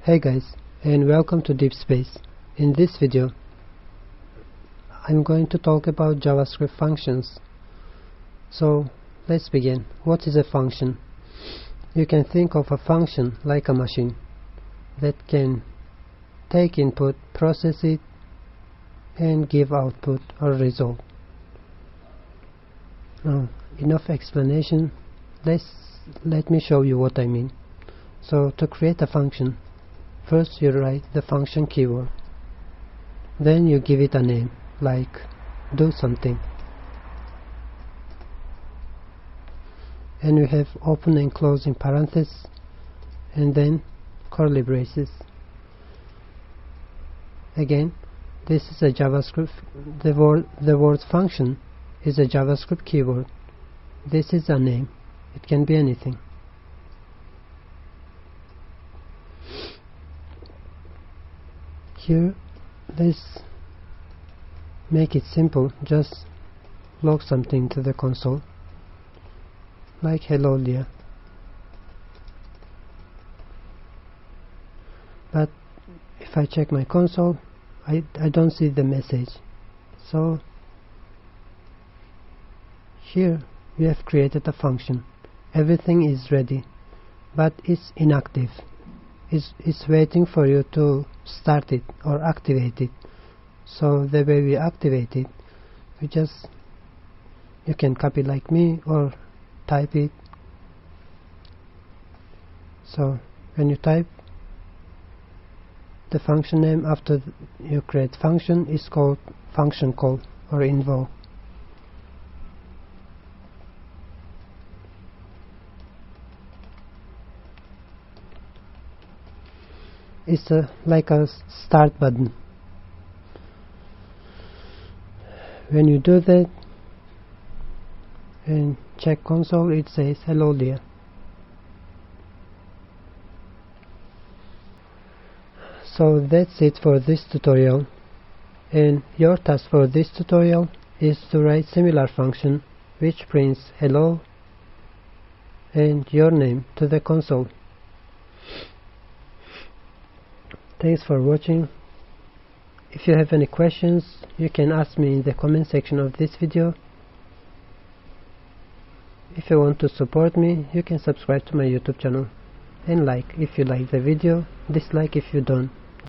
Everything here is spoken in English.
Hey guys, and welcome to Deep Space. In this video I'm going to talk about JavaScript functions. So let's begin. What is a function? You can think of a function like a machine that can take input, process it, and give output or result. Now, enough explanation. Let me show you what I mean. So to create a function, first you write the function keyword, then you give it a name like do something, and you have open and closing parentheses and then curly braces. Again, this is a JavaScript. The word function is a JavaScript keyword. This is a name. It can be anything. Here, let's make it simple. Just log something to the console, like hello Leah. But if I check my console, I don't see the message. So here we have created a function. Everything is ready, but it's inactive. It's waiting for you to start it or activate it. So the way we activate it, you can copy like me or type it. So when you type, the function name after you create function is called function call or invoke. It's like a start button. When you do that and check console, it says hello Leah. So that's it for this tutorial, and your task for this tutorial is to write similar function which prints hello and your name to the console. Thanks for watching. If you have any questions, you can ask me in the comment section of this video. If you want to support me, you can subscribe to my YouTube channel and like if you like the video, dislike if you don't.